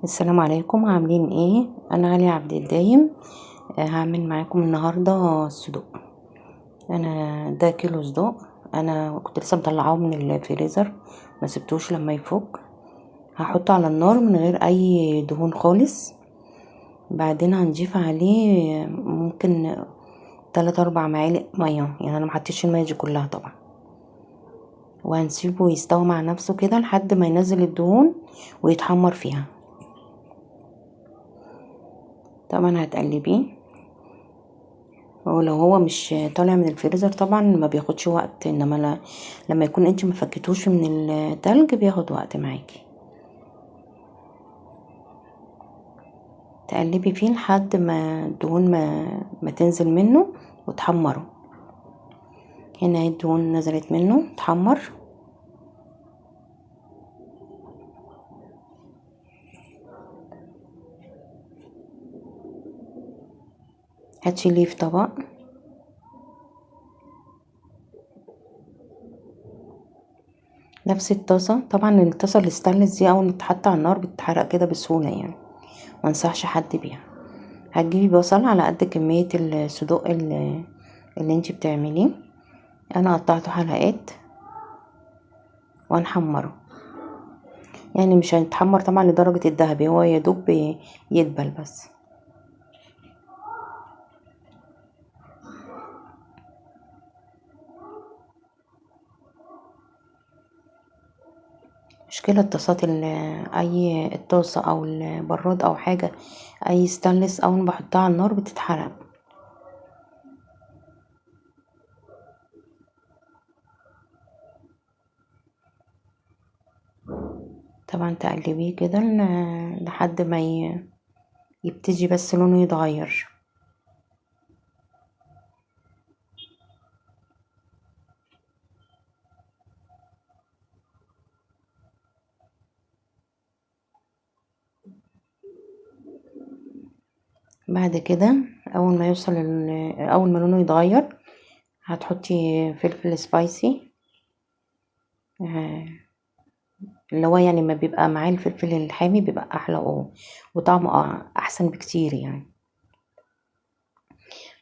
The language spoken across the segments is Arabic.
السلام عليكم، عاملين ايه؟ انا علي عبد الدايم. هعمل معاكم النهارده صدوق. انا ده كيلو صدوق. انا كنت لسه مطلعاه من الفريزر، ما سبتوش لما يفك. هحطه على النار من غير اي دهون خالص. بعدين هنضيف عليه ممكن 3 4 معالق ميه، يعني انا محطيتش الميه دي كلها طبعا. وهنسيبه يستوي مع نفسه كده لحد ما ينزل الدهون ويتحمر فيها. طبعا هتقلبيه، ولو هو مش طالع من الفريزر طبعا ما بياخدش وقت، انما لما يكون انت مفكتوش من التلج بياخد وقت معاكي. تقلبي فيه لحد ما الدهون ما تنزل منه وتحمره. هنا اهي الدهون نزلت منه تحمر. هتشيليه في طبق. نفس الطاسه، طبعا الطاسه الستانلس دي اول ما تتحط على النار بتتحرق كده بسهوله يعني، ما انصحش حد بيها. هتجيبي بصل على قد كميه الصدوق اللي انت بتعمليه. انا قطعته حلقات وهنحمره، يعني مش هيتحمر طبعا لدرجة الذهبي، هو يدوب يدبل بس. مشكلة الطاسات اي الطاسة او البراد او حاجة، اي ستانلس اول ما بحطها على النار بتتحرق. طبعا تقلبيه كده لحد ما يبتدي بس لونه يتغير. بعد كده اول ما يوصل اول ما لونه يتغير هتحطي فلفل سبايسي، آه، اللي هو يعني ما بيبقى معاه الفلفل الحامي بيبقى احلى وطعمه احسن بكتير يعني.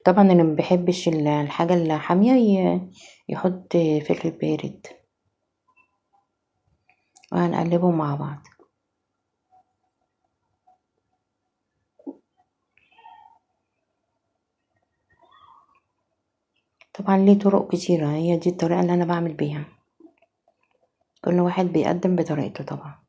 طبعا اللي ما بيحبش الحاجه الحاميه يحط فلفل بارد. وهنقلبهم مع بعض. طبعا ليه طرق كتيره، هي دي الطريقه اللي انا بعمل بيها، كل واحد بيقدم بطريقته طبعا.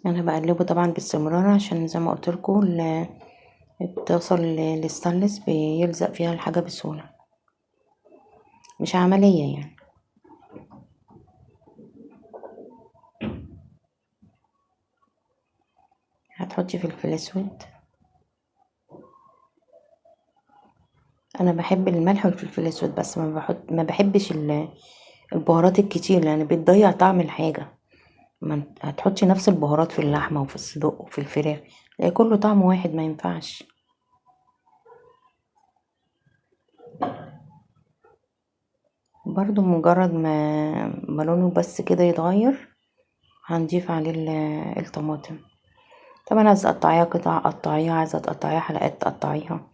انا بقلبه طبعا باستمرار عشان زي ما قلت لكم الطاسه الستانلس بيلزق فيها الحاجه بسهوله، مش عمليه يعني. هتحطي فلفل اسود. انا بحب الملح والفلفل الاسود بس، ما بحبش البهارات الكتير لان بتضيع طعم الحاجه. ما هتحطي نفس البهارات في اللحمه وفي الصدوق وفي الفراخ، تلاقي كله طعم واحد، ما ينفعش. برضو مجرد ما لونه بس كده يتغير هنضيف عليه الطماطم. طبعا عايزه تقطعيها قطع قطعيها، عايزه تقطعيها حلقات تقطعيها،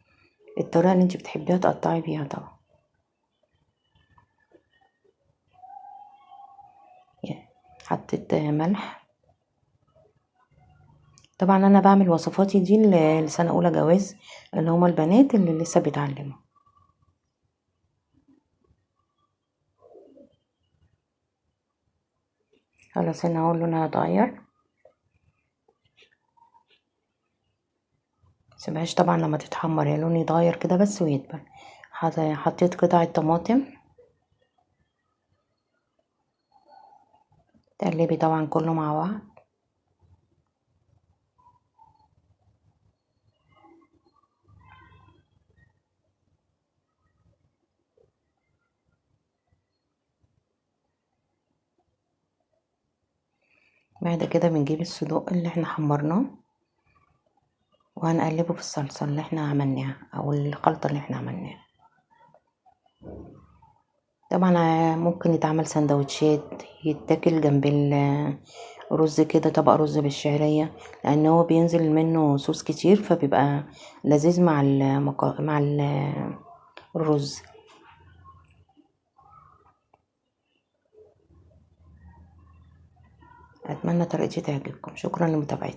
الطريقه اللي انت بتحبيها تقطعي بيها طبعا. يعني حطيت ملح. طبعا انا بعمل وصفاتي دي لسنه اولى جواز، اللي هما البنات اللي لسه بيتعلموا. خلاص هنا اهو لونها اتغير. متسيبهاش طبعا لما تتحمر، يا لون يتغير كده بس ويدبل. حطيت قطع طماطم. تقلبي طبعا كله مع بعض. بعد كده بنجيب الصدوق اللي احنا حمرناه وهنقلبه في الصلصة اللي احنا عملناها او الخلطة اللي احنا عملناها. طبعا ممكن يتعمل سندوتشات يتاكل جنب الرز كده، طبق رز بالشعرية، لان هو بينزل منه صوص كتير فبيبقى لذيذ مع الرز. اتمنى طريقتي تعجبكم. شكرا لمتابعتكم.